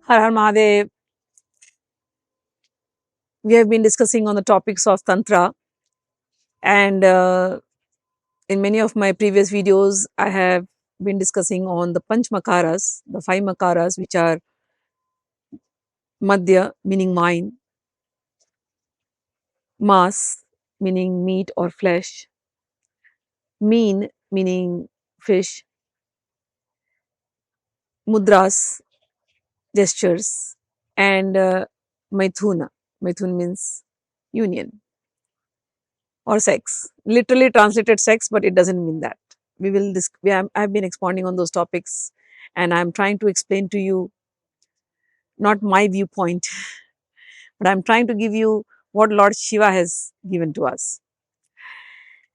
Har Har Mahadev. We have been discussing on the topics of Tantra, and in many of my previous videos, I have been discussing on the Panchmakaras, the 5 makaras, which are Madya, meaning mind, Mas, meaning meat or flesh, Meen, meaning fish, Mudras, gestures, and Maithuna. Maithun means union or sex. Literally translated sex, but it doesn't mean that. I've been expounding on those topics, and I'm trying to explain to you not my viewpoint, but I'm trying to give you what Lord Shiva has given to us.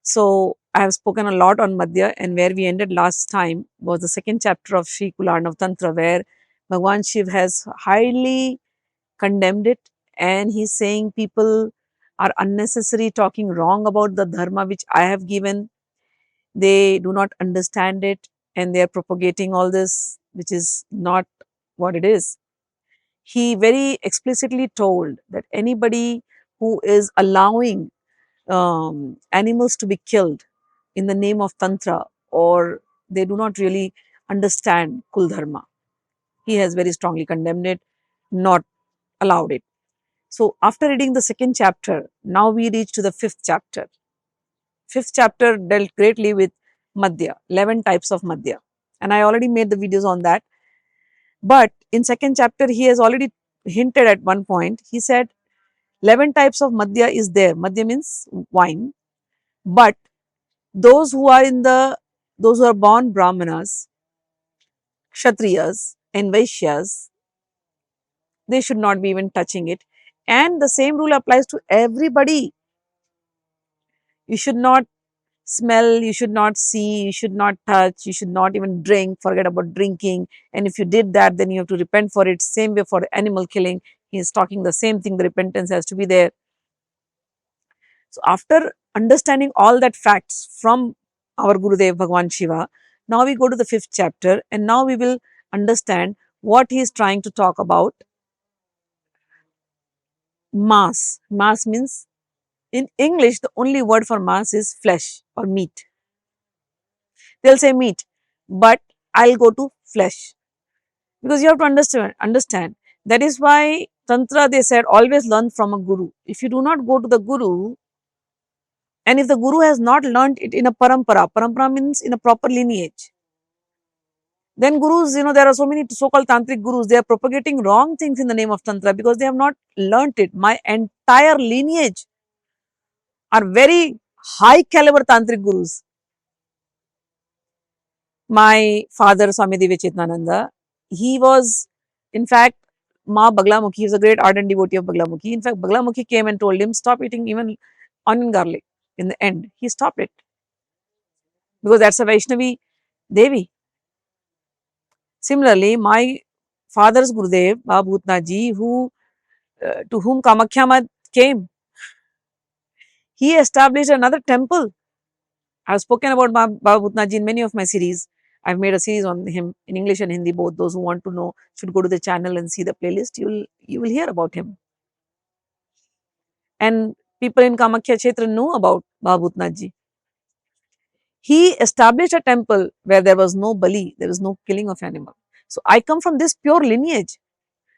So I have spoken a lot on Madya, and where we ended last time was the second chapter of Sri Kularnava Tantra, where Bhagwan Shiv has highly condemned it, and he's saying people are unnecessary talking wrong about the dharma which I have given. They do not understand it, and they are propagating all this which is not what it is. He very explicitly told that anybody who is allowing animals to be killed in the name of tantra, or they do not really understand kul dharma, he has very strongly condemned it, not allowed it. So after reading the second chapter, now we reach to the fifth chapter. Fifth chapter dealt greatly with Madya, 11 types of Madya. And I already made the videos on that. But in second chapter, he has already hinted at one point. He said 11 types of Madya is there. Madya means wine. But those who are born Brahmanas, Kshatriyas and Vaishyas, they should not be even touching it. And the same rule applies to everybody. You should not smell, you should not see, you should not touch, you should not even drink, forget about drinking. And if you did that, then you have to repent for it. Same way for animal killing. He is talking the same thing, the repentance has to be there. So after understanding all that facts from our Gurudev Bhagwan Shiva, now we go to the fifth chapter, and now we will understand what he is trying to talk about. Mass. Mass means, in English, the only word for mass is flesh or meat. They'll say meat, but I'll go to flesh, because you have to understand. That is why Tantra, they said, always learn from a guru. If you do not go to the guru, and if the guru has not learned it in a parampara means in a proper lineage, then gurus, there are so many so-called tantric gurus, they are propagating wrong things in the name of Tantra because they have not learnt it. My entire lineage are very high caliber tantric gurus. My father, Swami Divya, he was, in fact, Ma Baglamukhi, he was a great ardent devotee of Baglamukhi. In fact, Baglamukhi came and told him, stop eating even onion garlic. In the end, he stopped it, because that's a Vaishnavi Devi. Similarly, my father's Gurudev, Baba Bhutnath ji, to whom Kamakhya Mat came, he established another temple. I've spoken about Baba Bhutnath ji in many of my series. I've made a series on him in English and Hindi both. Those who want to know should go to the channel and see the playlist. You will hear about him. And people in Kamakhya Kshetra know about Baba Bhutnath ji. He established a temple where there was no bali, there was no killing of animal. So I come from this pure lineage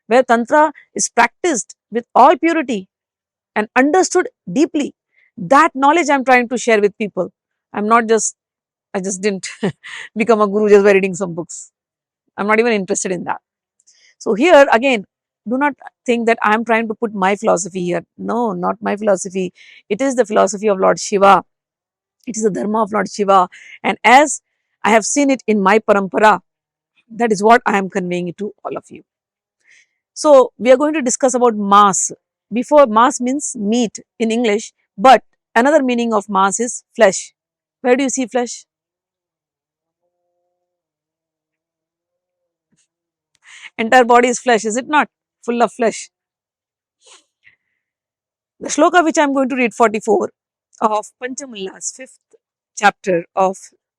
where Tantra is practiced with all purity and understood deeply. That knowledge I'm trying to share with people. I just didn't become a guru just by reading some books. I'm not even interested in that. So here again, do not think that I'm trying to put my philosophy here. No, not my philosophy. It is the philosophy of Lord Shiva. It is the dharma of Lord Shiva. And as I have seen it in my parampara, that is what I am conveying it to all of you. So we are going to discuss about mass. Before, mass means meat in English, but another meaning of mass is flesh. Where do you see flesh? Entire body is flesh, is it not? Full of flesh. The shloka which I am going to read, 44 of Panchamakaras, 5th chapter of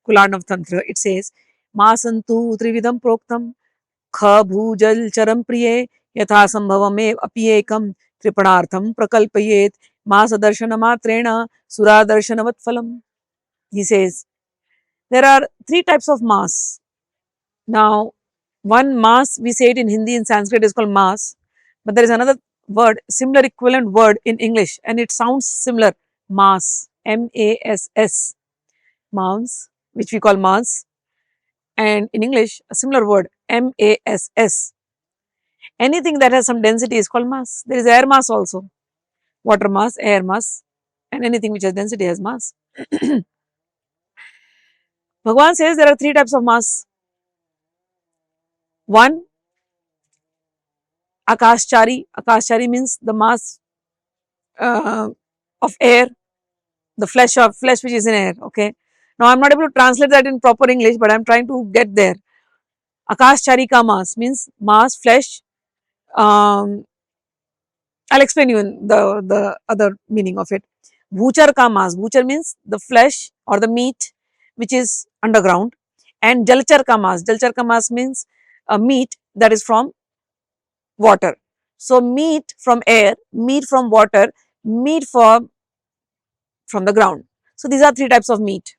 Kularnava Tantra, it says, Masantu trividam proktam ख भू जल चरम प्रिये यथा संभवमे अपिएकम कृपणार्थम प्रकल्पयेत मास दर्शन मात्रेण सुरा दर्शनवत फलम. He says there are three types of mass. Now, one mass, we say it in Hindi, in Sanskrit is called mass, but there is another word, similar equivalent word in English, and it sounds similar, mass, M-A-S-S, mass, which we call mass, and in English, a similar word, M-A-S-S. Anything that has some density is called mass. There is air mass also, water mass, air mass, and anything which has density has mass. Bhagavan says there are three types of mass. One, Akashchari means the mass uh, of air, the flesh which is in air. Okay. Now I'm not able to translate that in proper English, but I'm trying to get there. Akashchari ka mass means mass, flesh. I'll explain you in the other meaning of it. Bhuchar ka mass. Bhuchar means the flesh or the meat which is underground. And jalchar ka mass. Jalchar ka mass means a meat that is from water. So meat from air, meat from water, meat from the ground. So these are three types of meat.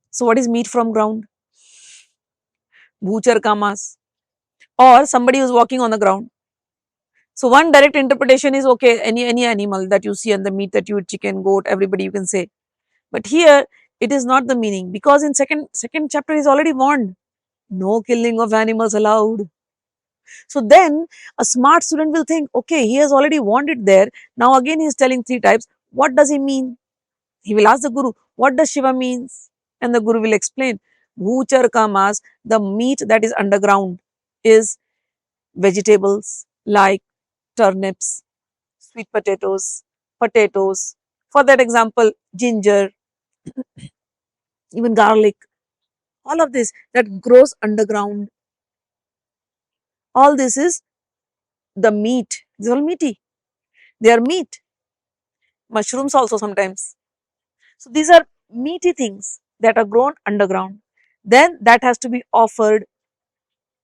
So what is meat from ground? Bhuchar ka mass. Or somebody who is walking on the ground. So one direct interpretation is okay, any animal that you see and the meat that you eat, chicken, goat, everybody you can say. But here it is not the meaning, because in second chapter is already warned, no killing of animals allowed. So then a smart student will think, okay, he has already warned it there. Now again he is telling three types. What does he mean? He will ask the Guru, what does Shiva means? And the Guru will explain, Bhuchar ka mas, the meat that is underground is vegetables like turnips, sweet potatoes, for that example, ginger, even garlic, all of this that grows underground. All this is the meat. These are all meaty. They are meat. Mushrooms also sometimes. So these are meaty things that are grown underground. Then that has to be offered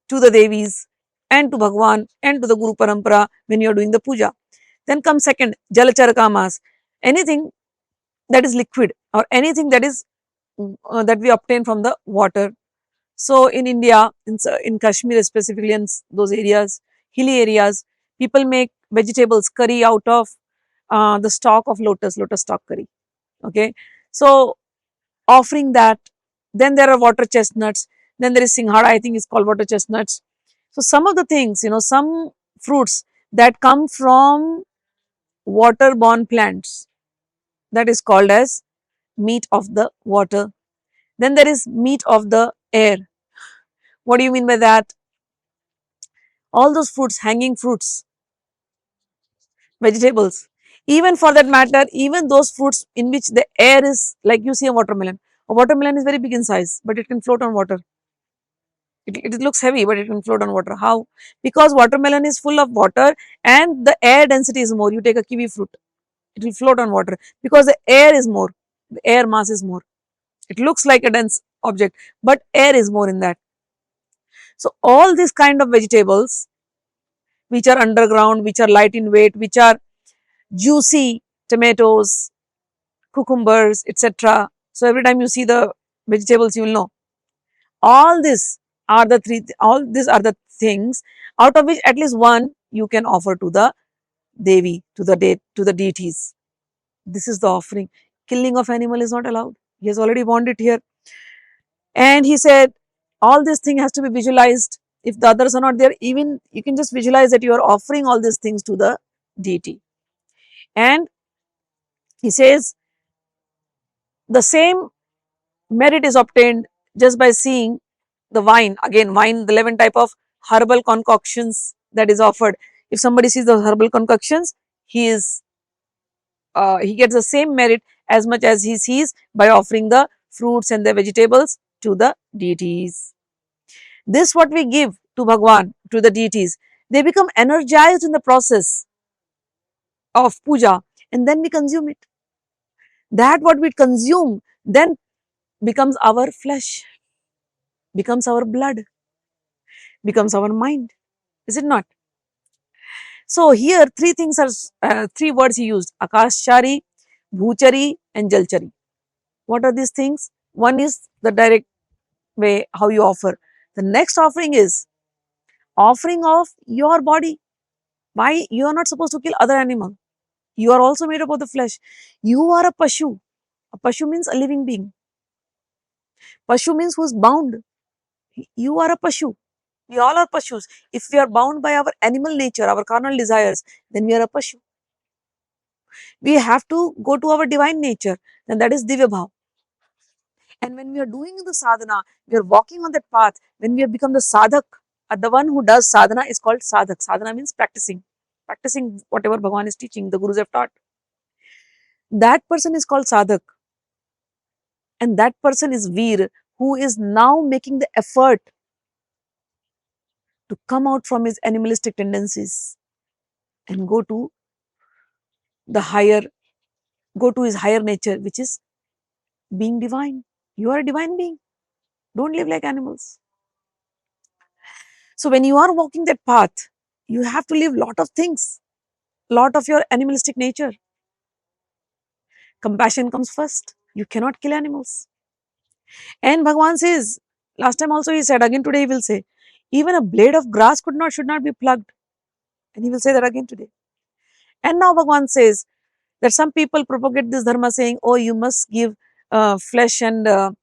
to the Devis and to Bhagwan and to the Guru Parampara when you are doing the puja. Then comes second, Jalacharakamas. Anything that is liquid or anything that is that we obtain from the water. So in India, in Kashmir specifically, in those areas, hilly areas, people make vegetables curry out of the stalk of lotus stalk curry. Okay, so offering that, then there are water chestnuts, then there is singhara, I think is called water chestnuts. So some of the things, some fruits that come from water-borne plants, that is called as meat of the water. Then there is meat of the air. What do you mean by that? All those fruits, hanging fruits, vegetables, even for that matter, even those fruits in which the air is, like you see a watermelon. A watermelon is very big in size, but it can float on water. It looks heavy, but it can float on water. How? Because watermelon is full of water and the air density is more. You take a kiwi fruit, it will float on water because the air is more, the air mass is more. It looks like a dense object, but air is more in that. So all these kind of vegetables which are underground, which are light in weight, which are juicy, tomatoes, cucumbers, etc. So every time you see the vegetables, you will know. All these are the things out of which at least one you can offer to the Devi, to the deities. This is the offering. Killing of animal is not allowed. He has already warned it here. And he said, all this thing has to be visualized. If the others are not there, even you can just visualize that you are offering all these things to the deity. And he says, the same merit is obtained just by seeing the wine. Again, wine, the 11 type of herbal concoctions that is offered. If somebody sees those herbal concoctions, he gets the same merit as much as he sees by offering the fruits and the vegetables to the deities. This what we give to Bhagwan, to the deities. They become energized in the process of puja, and then we consume it. That what we consume then becomes our flesh. becomes our blood, becomes our mind. Is it not? So here three things are, three words he used: Akashchari, Bhuchari and Jalchari. What are these things? One is the direct way how you offer. The next offering is offering of your body. Why? You are not supposed to kill other animal. You are also made up of the flesh. You are a Pashu. A Pashu means a living being. Pashu means who is bound. You are a Pashu. We all are Pashus. If we are bound by our animal nature, our carnal desires, then we are a Pashu. We have to go to our divine nature, then that is Divya Bhav. And when we are doing the sadhana, we are walking on that path. When we have become the sadhak, the one who does sadhana is called sadhak. Sadhana means practicing. Practicing whatever Bhagavan is teaching, the Gurus have taught. That person is called sadhak. And that person is Veer, who is now making the effort to come out from his animalistic tendencies and go to the higher, go to his higher nature, which is being divine. You are a divine being. Don't live like animals. So when you are walking that path, you have to leave lot of things, lot of your animalistic nature. Compassion comes first. You cannot kill animals. And Bhagavan says, last time also he said, again today he will say, even a blade of grass should not be plucked. And he will say that again today. And now Bhagavan says that some people propagate this dharma saying, oh, you must give flesh and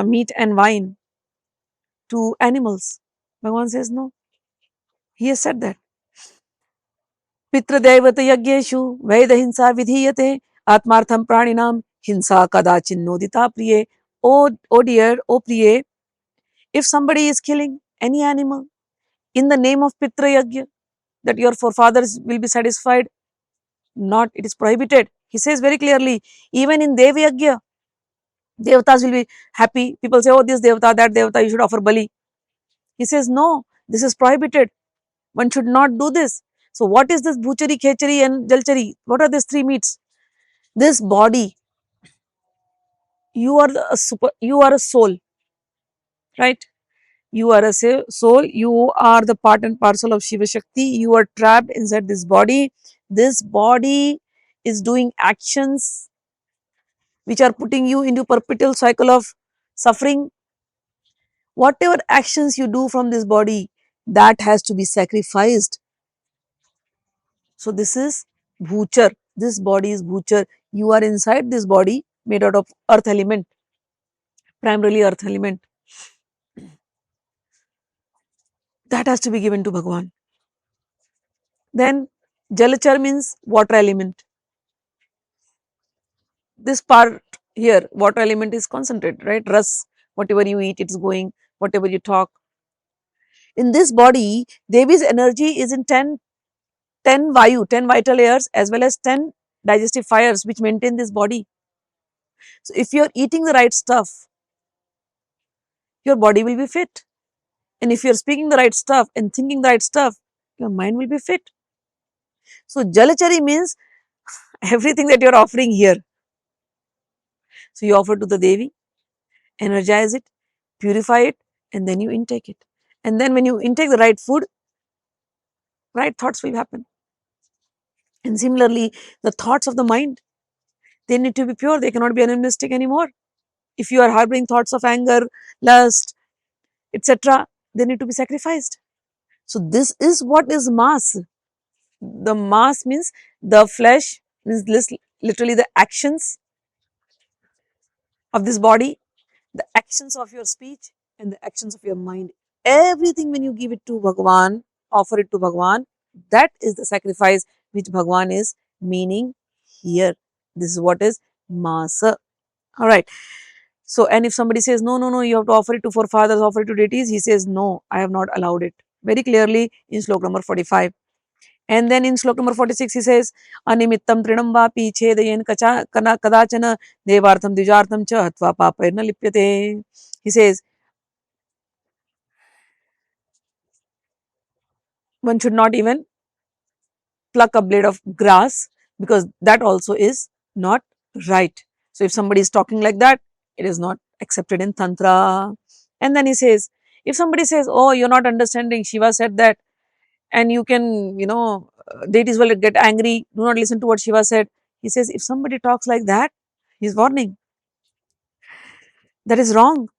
meat and wine to animals. Bhagavan says, no. He has said that. पितृदैवत यज्ञेषु वैद हिंसा विधीयते आत्मार्थम प्राणिनाम हिंसा कदाचिन्नोदिता प्रिये. Oh dear, oh priye, if somebody is killing any animal in the name of Pitra Yajna, that your forefathers will be satisfied, not, it is prohibited. He says very clearly, even in Dev Yajna, Devatas will be happy. People say, oh, this Devata, that Devata, you should offer Bali. He says, no, this is prohibited. One should not do this. So what is this Bhuchari, Khechari and Jalchari? What are these three meats? This body, you are you are a soul, right? You are a soul, you are the part and parcel of Shiva Shakti, you are trapped inside this body. This body is doing actions which are putting you into perpetual cycle of suffering. Whatever actions you do from this body, that has to be sacrificed. So this is bhuchar. This body is bhuchar. You are inside this body made out of earth element, primarily earth element. That has to be given to Bhagavan. Then Jalachar means water element. This part here, water element is concentrated, right? Ras, whatever you eat, it's going, whatever you talk. In this body, Devi's energy is in 10 Vayu, 10 vital layers as well as 10 digestive fires which maintain this body. So if you're eating the right stuff, your body will be fit. And if you're speaking the right stuff and thinking the right stuff, your mind will be fit. So Jalachari means everything that you're offering here. So you offer to the Devi, energize it, purify it, and then you intake it. And then when you intake the right food, right thoughts will happen. And similarly, the thoughts of the mind, they need to be pure. They cannot be animalistic anymore. If you are harboring thoughts of anger, lust, etc., they need to be sacrificed. So this is what is mass. The mass means the flesh, means literally the actions of this body, the actions of your speech, and the actions of your mind. Everything when you give it to Bhagavan, offer it to Bhagavan, that is the sacrifice which Bhagavan is meaning here. This is what is Maamsa. Alright. So, and if somebody says, no, no, no, you have to offer it to forefathers, offer it to deities, he says, no, I have not allowed it. Very clearly in slok number 45. And then in slok number 46, he says, Animittam trinam vapi chedayen kadachana devartham dijartham cha hatva papayna lipyate. He says, one should not even pluck a blade of grass because that also is not right. So if somebody is talking like that, it is not accepted in Tantra. And then he says, If somebody says, oh, you're not understanding, Shiva said that, and you can, deities will get angry, do not listen to what Shiva said. He says, if somebody talks like that, he's warning. That is wrong.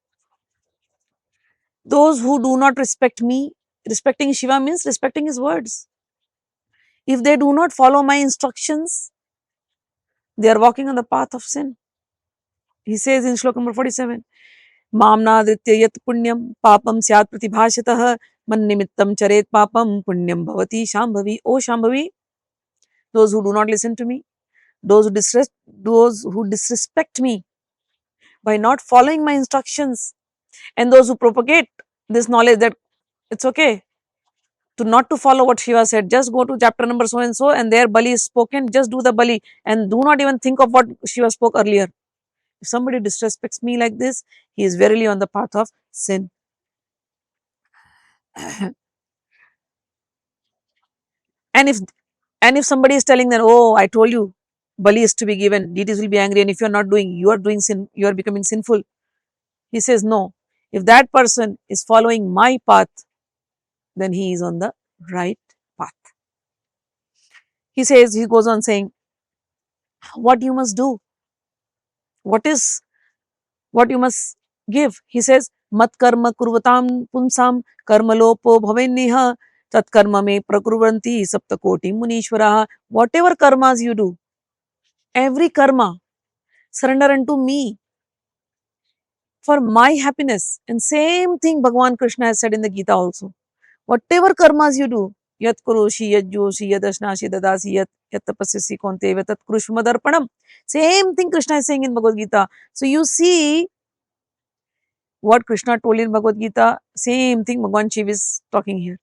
Those who do not respect me, respecting Shiva means respecting his words. If they do not follow my instructions, they are walking on the path of sin. He says in Shloka number 47, Mamnadritya yat punyam papam syat pratibhashatah man nimittam charet papam punyam bhavati shambhavi. O Shambhavi, those who do not listen to me, those who disrespect me by not following my instructions, and those who propagate this knowledge that it's okay to not to follow what Shiva said, just go to chapter number so and so and there Bali is spoken, just do the Bali and do not even think of what Shiva spoke earlier. If somebody disrespects me like this, he is verily on the path of sin. And if somebody is telling that, oh, I told you, Bali is to be given, deities will be angry, and if you are not doing, you are doing sin, you are becoming sinful. He says, no. If that person is following my path, then he is on the right path. He says, he goes on saying, what you must do, what you must give. He says, mat karma kurvatam punsam karmalopo bhavenniha tat karma me prakurvanti saptakoti munishvaraha. Whatever karmas you do, every karma, surrender unto me for my happiness. And same thing Bhagavan Krishna has said in the Gita also. Whatever karmas you do, yat kurushi, yat joshi, yat ashnashi, dadasi, yat tapasyasi konte, tat krushmadarpanam. Same thing Krishna is saying in Bhagavad Gita. So you see what Krishna told in Bhagavad Gita, same thing Bhagavan Shiva is talking here.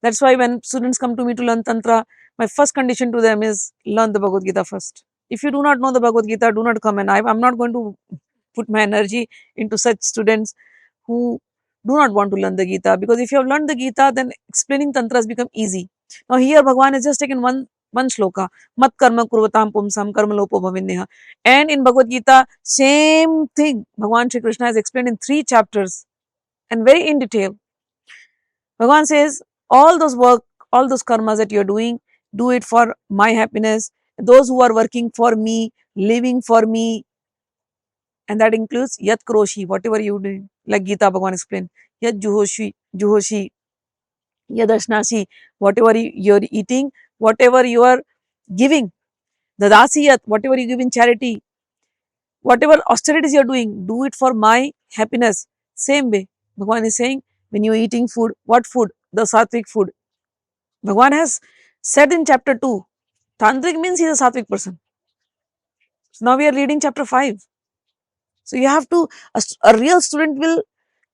That's why when students come to me to learn Tantra, my first condition to them is learn the Bhagavad Gita first. If you do not know the Bhagavad Gita, do not come, and I'm not going to put my energy into such students who do not want to learn the Gita, because if you have learned the Gita, then explaining Tantra has become easy. Now here Bhagavan has just taken one shloka, mat karma kurvatam pumsam karma lopo bhavinneha. And in Bhagavad Gita, same thing Bhagavan Shri Krishna has explained in 3 chapters and very in detail. Bhagavan says, all those work, all those karmas that you're doing, do it for my happiness. Those who are working for me, living for me, and that includes yat kroshi, whatever you do, like Gita Bhagavan explained, yat juhoshi, yat ashnasi, whatever you're eating, whatever you are giving, dadasiyat, whatever you give in charity, whatever austerities you're doing, do it for my happiness. Same way, Bhagavan is saying, when you're eating food, what food? The sattvic food. Bhagavan has said in chapter 2, Tantrik means he's a sattvic person. So now we are reading chapter 5. So you have to, a real student will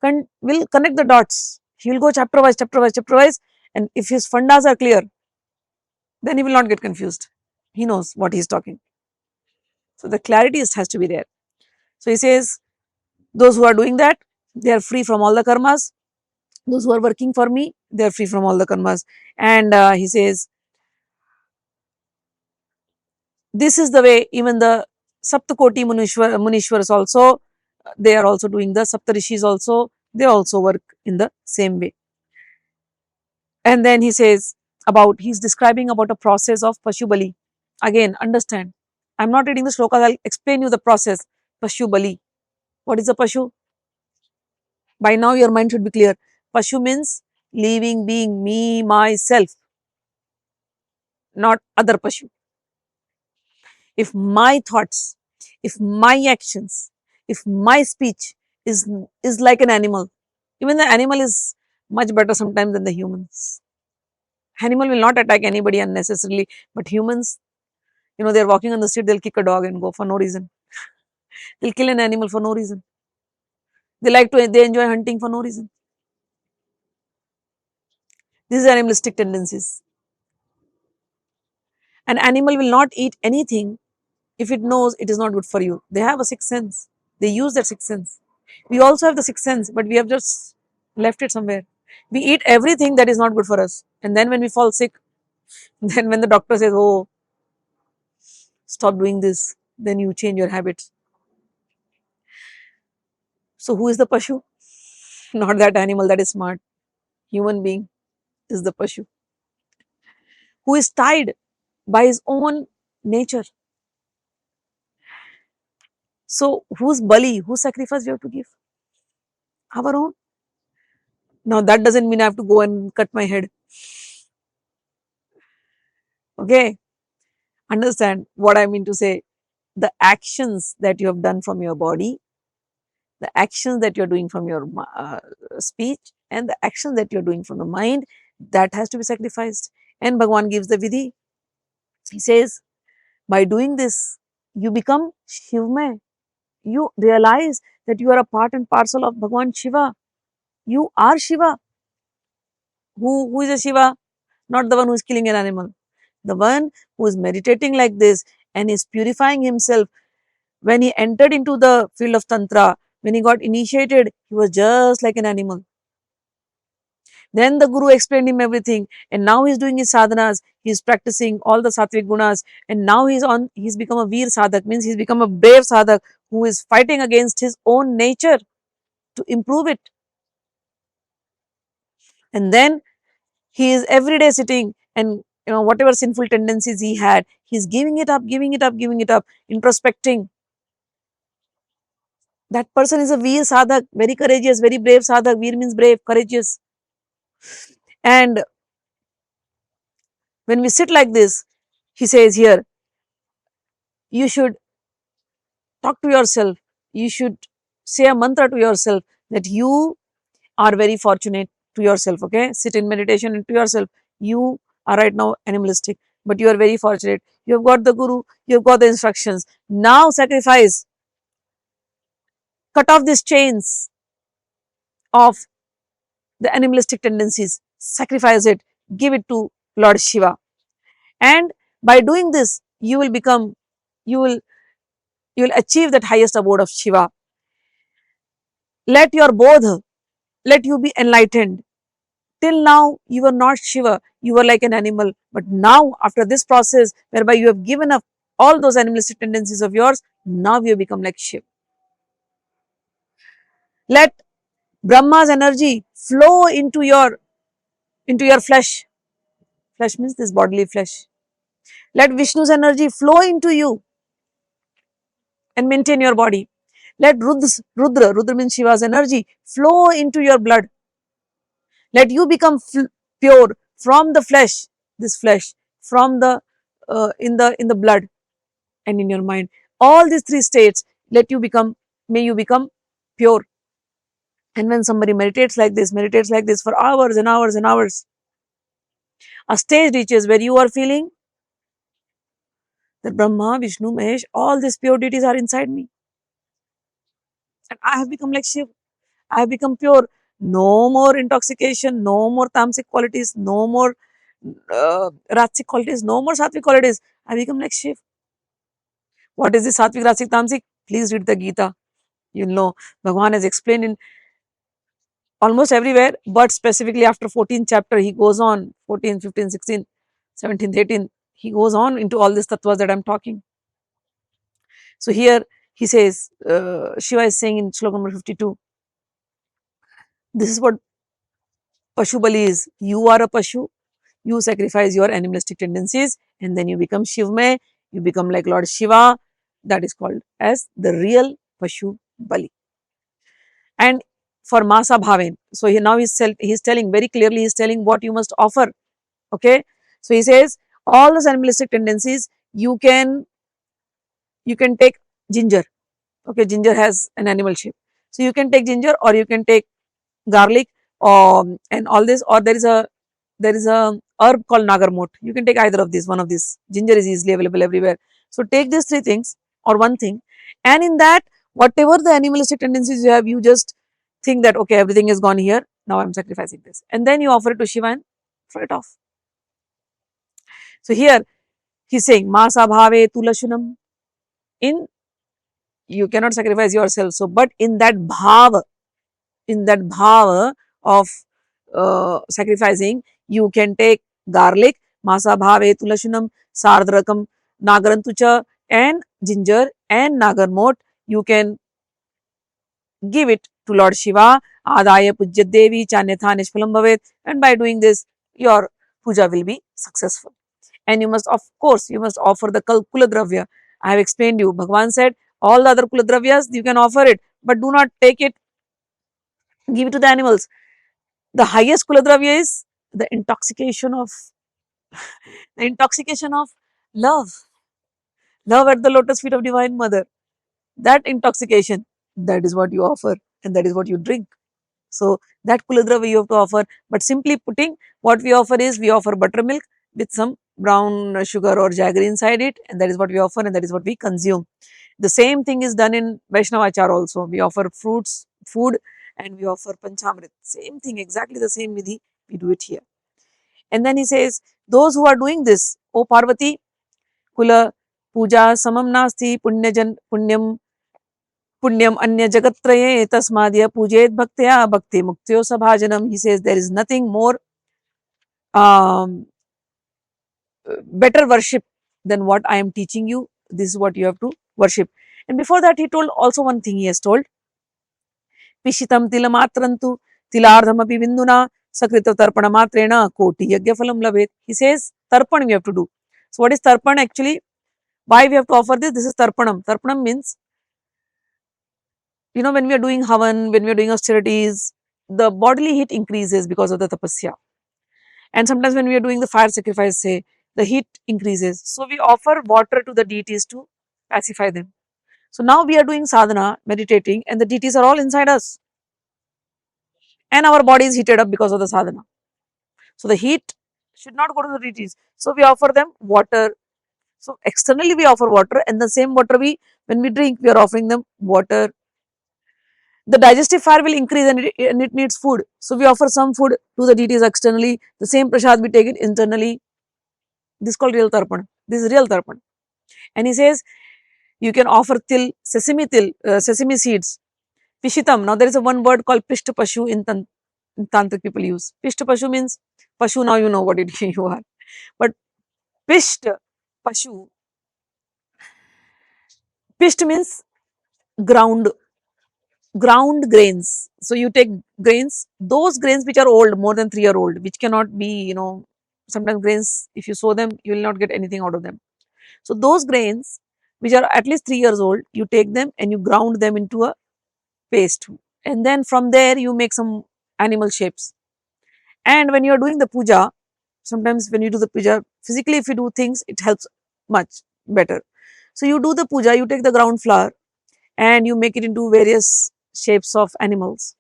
connect the dots. He will go chapter wise, chapter wise, chapter wise, and if his fundas are clear, then he will not get confused. He knows what he is talking. So the clarity has to be there. So he says, those who are doing that, they are free from all the karmas. Those who are working for me, they are free from all the karmas. And he says, this is the way even the Saptakoti Munishwaras also, they are also doing the Saptarishis also, they also work in the same way. And then he says he's describing about a process of Pashubali. Again, understand, I'm not reading the shlokas, I'll explain you the process. Pashubali. What is a Pashu? By now your mind should be clear. Pashu means living being, me, myself, not other Pashu. If my thoughts, if my actions, if my speech is like an animal, even the animal is much better sometimes than the humans. Animal will not attack anybody unnecessarily, but humans, they're walking on the street, they'll kick a dog and go for no reason. They'll kill an animal for no reason. They enjoy hunting for no reason. These are animalistic tendencies. An animal will not eat anything if it knows it is not good for you. They have a sixth sense. They use that sixth sense. We also have the sixth sense, but we have just left it somewhere. We eat everything that is not good for us. And then when we fall sick, then when the doctor says, oh, stop doing this, then you change your habits. So who is the Pashu? not that animal that is smart. Human being is the Pashu, who is tied by his own nature. So, whose bali, whose sacrifice we have to give? Our own. Now, that doesn't mean I have to go and cut my head. Okay, understand what I mean to say. The actions that you have done from your body, the actions that you're doing from your speech, and the actions that you're doing from the mind, that has to be sacrificed. And Bhagavan gives the vidhi. He says, by doing this, you become Shivmay. You realize that you are a part and parcel of Bhagavan Shiva. You are Shiva. Who is a Shiva? Not the one who is killing an animal. The one who is meditating like this and is purifying himself. When he entered into the field of Tantra, when he got initiated, he was just like an animal. Then the Guru explained him everything, and now he's doing his sadhanas, he's practicing all the sattvic gunas, and now he's become a veer sadhak, means he's become a brave sadhak who is fighting against his own nature to improve it. And then he is every day sitting and whatever sinful tendencies he had, he's giving it up, giving it up, giving it up, introspecting. That person is a veer sadhak, very courageous, very brave sadhak. Veer means brave, courageous. And when we sit like this, he says here, you should talk to yourself. You should say a mantra to yourself that you are very fortunate to yourself. Okay, sit in meditation and to yourself. You are right now animalistic, but you are very fortunate. You have got the Guru, you have got the instructions. Now sacrifice, cut off these chains of the animalistic tendencies, sacrifice it, give it to Lord Shiva. And by doing this, you will become, you will you will achieve that highest abode of Shiva. Let your bodh, let you be enlightened. Till now, you were not Shiva, you were like an animal. But now, after this process, whereby you have given up all those animalistic tendencies of yours, now you have become like Shiva. Let Brahma's energy flow into your flesh. Flesh means this bodily flesh. Let Vishnu's energy flow into you and maintain your body. Let Rudra means Shiva's energy, flow into your blood. Let you become pure from the flesh, this flesh, from the in the blood and in your mind. All these three states, may you become pure. And when somebody meditates like this for hours and hours and hours, a stage reaches where you are feeling that Brahma, Vishnu, Mahesh, all these pure deities are inside me. And I have become like Shiva. I have become pure. No more intoxication, no more tamasic qualities, no more Ratsic qualities, no more Sattvic qualities. I become like Shiva. What is this Sattvic, Ratsic, Tamasic? Please read the Gita. You know, Bhagavan has explained in almost everywhere, but specifically after 14th chapter, he goes on, 14, 15, 16, 17, 18, he goes on into all these tattvas that I am talking. So here he says, Shiva is saying in sloka number 52, this is what Pashu Bali is. You are a Pashu, you sacrifice your animalistic tendencies and then you become Shivmay, you become like Lord Shiva. That is called as the real Pashu Bali. And for Maamsa Bhaven, so now he's telling very clearly, he's telling what you must offer. Okay, so he says all those animalistic tendencies you can take ginger. Okay, ginger has an animal shape, so you can take ginger or you can take garlic and all this, or there is a herb called nagarmot. You can take either of these, one of these. Ginger is easily available everywhere. So take these three things or one thing, and in that, whatever the animalistic tendencies you have, you just think that okay, everything is gone here, now I'm sacrificing this, and then you offer it to Shiva and throw it off. So here he's saying Maamsa bhave tulashunam. In you cannot sacrifice yourself, so but in that bhava, of sacrificing, you can take garlic, Maamsa bhave tulashunam, sardrakam, nagarantucha, and ginger and nagarmot. You can give it to Lord Shiva, Adaya Pujyat Devi Chanyatha Nishpalam Bhavet, and by doing this, your puja will be successful. And you must, of course, you must offer the Kula Dravya. I have explained you. Bhagavan said, all the other Kula Dravyas, you can offer it, but do not take it, give it to the animals. The highest Kula Dravya is the intoxication of love, love at the lotus feet of Divine Mother. That intoxication, that is what you offer, and that is what you drink. So that Kuladra you have to offer, but simply putting, what we offer is, we offer buttermilk with some brown sugar or jaggery inside it, and that is what we offer, and that is what we consume. The same thing is done in Vaishnavachar also. We offer fruits, food, and we offer Panchamrit. Same thing, exactly the same vidhi, we do it here. And then he says, those who are doing this, O Parvati, Kula Puja Samam Nasti Punyam Anya Jagattraye Tasmadya Pujet Bhaktya Bhakti Muktyo Sabhajanam. He says there is nothing more um, better worship than what I am teaching you. This is what you have to worship. And before that, he told also one thing. He has told, Pishitam Tilamatrantu Tilardhamapi Vinduna Sakrita Tarpana Matrena Koti Yagyafalam Labhet. He says, Tarpan we have to do. So, what is Tarpan actually? Why we have to offer this? This is Tarpanam. Tarpanam means, you know, when we are doing Havan, when we are doing austerities, the bodily heat increases because of the tapasya. And sometimes when we are doing the fire sacrifice, say, the heat increases. So we offer water to the deities to pacify them. So now we are doing sadhana, meditating, and the deities are all inside us. And our body is heated up because of the sadhana. So the heat should not go to the deities. So we offer them water. So externally we offer water, and the same water when we drink, we are offering them water. The digestive fire will increase, and it needs food. So we offer some food to the deities externally. The same prasad we take it internally. This is called real tarpan. This is real tarpan. And he says you can offer sesame seeds, pishitam. Now there is a one word called pishta pashu in tantric people use. Pishta pashu means pashu. Now you know what it you are. But pishta pashu, pisht means ground grains. So you take grains, those grains which are old, more than 3 year old, which cannot be, sometimes grains, if you sow them, you will not get anything out of them. So those grains which are at least 3 years old, you take them and you ground them into a paste. And then from there you make some animal shapes. And when you are doing the puja, sometimes when you do the puja, physically if you do things, it helps much better. So you do the puja, you take the ground flour and you make it into various shapes of animals.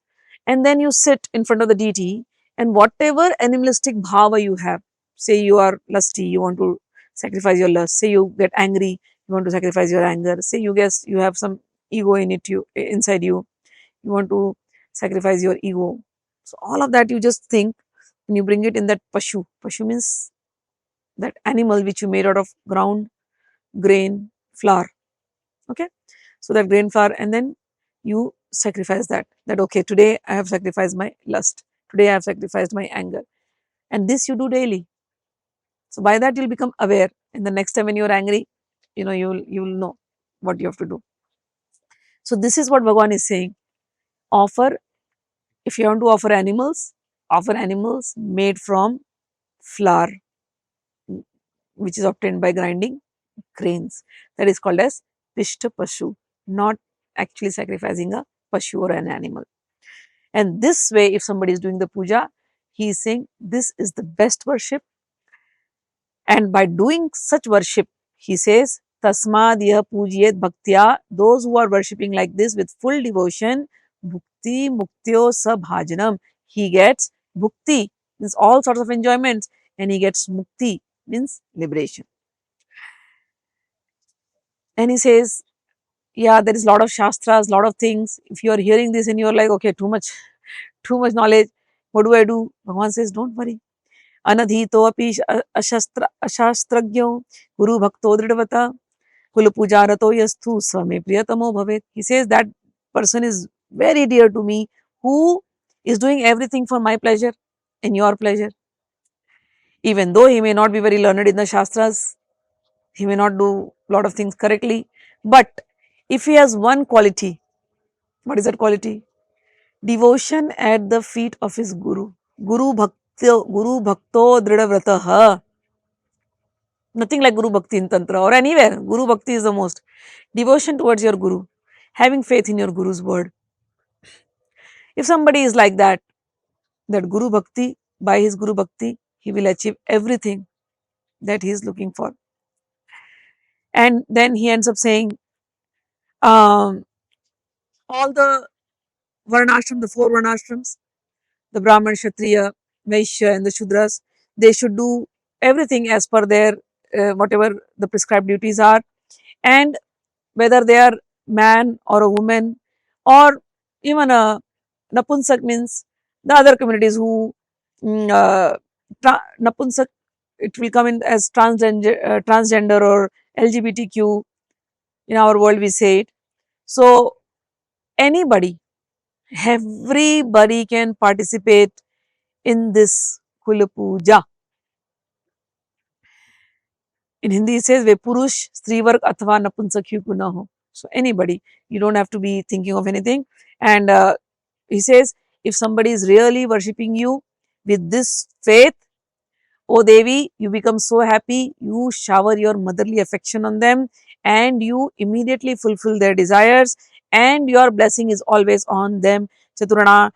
And then you sit in front of the deity, and whatever animalistic bhava you have, say you are lusty, you want to sacrifice your lust, say you get angry, you want to sacrifice your anger, say you guess you have some ego inside you, you want to sacrifice your ego. So all of that you just think and you bring it in that pashu. Pashu means that animal which you made out of ground grain flour. Okay. So that grain flour, and then you sacrifice that okay, today I have sacrificed my lust, today I have sacrificed my anger, and this you do daily. So by that you'll become aware, and the next time when you're angry, you'll know what you have to do. So this is what Bhagavan is saying. Offer, if you want to offer animals made from flour, which is obtained by grinding grains. That is called as Pishta Pashu, not actually sacrificing a Pashu or an animal. And this way, if somebody is doing the puja, he is saying this is the best worship. And by doing such worship, he says, Tasmadya Pujyet Bhaktya, those who are worshipping like this with full devotion, Bhukti Muktyo Sabhajanam, he gets Bhukti, means all sorts of enjoyments, and he gets Mukti, means liberation. And he says, yeah, there is a lot of shastras, lot of things. If you are hearing this and you are like, okay, too much knowledge, what do I do? Bhagavan says, don't worry. Anadhito api ashastragyo guru bhakto dridavata kul pujarato yastu swame priyatamo bhavet. He says that person is very dear to me, who is doing everything for my pleasure and your pleasure. Even though he may not be very learned in the shastras, he may not do a lot of things correctly, but if he has one quality, What is that quality? Devotion at the feet of his Guru. Guru Bhakto Dridhavrataha. Nothing like Guru Bhakti in Tantra or anywhere. Guru Bhakti is the most. Devotion towards your Guru. Having faith in your Guru's word. If somebody is like that Guru Bhakti, by his Guru Bhakti, he will achieve everything that he is looking for. And then he ends up saying, all the Varnashram, the four Varnashrams, the Brahman, Kshatriya, Vaishya and the Shudras, they should do everything as per their whatever the prescribed duties are, and whether they are man or a woman or even a Napunsak, means the other communities who Napunsak, it will come in as transgender or LGBTQ in our world we say it. So anybody, everybody can participate in this Kula Puja. In Hindi it says, Ve Purush, Strivarg Athva Napunsakyu Kuna ho. So anybody, you don't have to be thinking of anything. And he says, if somebody is really worshipping you with this faith, oh Devi, you become so happy, you shower your motherly affection on them and you immediately fulfill their desires and your blessing is always on them. Chaturnaamapi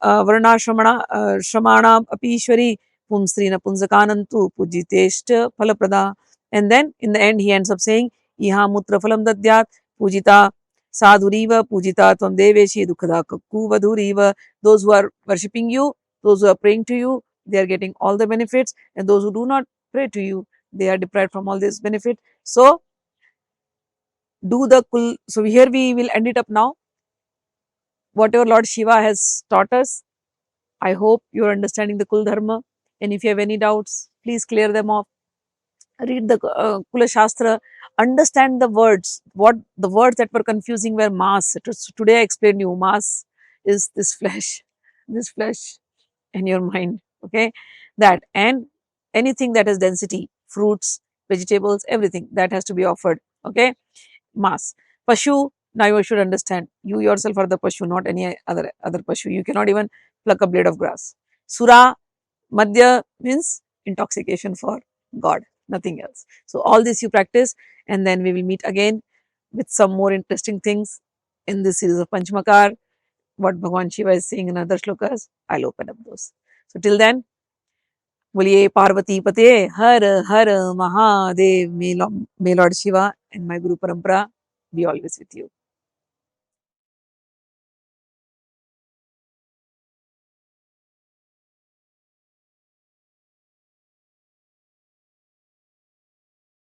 Varnashramana api Ishwari Pumsrina Punsakanantu Pujiteshta Phalaprada. And then in the end he ends up saying, Iha Mutra Phalam Dadyat Pujita Sadhuriva Pujita Tvam Deveshi Dukkada Kakku Vadhuriva. Those who are worshipping you, those who are praying to you, they are getting all the benefits, and those who do not pray to you, they are deprived from all this benefit. So do the kul. So here we will end it up now. Whatever Lord Shiva has taught us, I hope you are understanding the Kul Dharma. And if you have any doubts, please clear them off. Read the Kula Shastra, understand the words. What the words that were confusing were mass. Today I explained you, mass is this flesh and your mind. Okay, that, and anything that has density, fruits, vegetables, everything that has to be offered. Okay, mass. Pashu, now you should understand, you yourself are the Pashu, not any other Pashu. You cannot even pluck a blade of grass. Sura, Madya means intoxication for God, nothing else. So all this you practice, and then we will meet again with some more interesting things in this series of Panchmakar. What Bhagwan Shiva is saying in other shlokas, I'll open up those. So till then, बोलिए पार्वती पते हर हर Mahadev. May Lord Shiva and my Guru Parampara be always with you.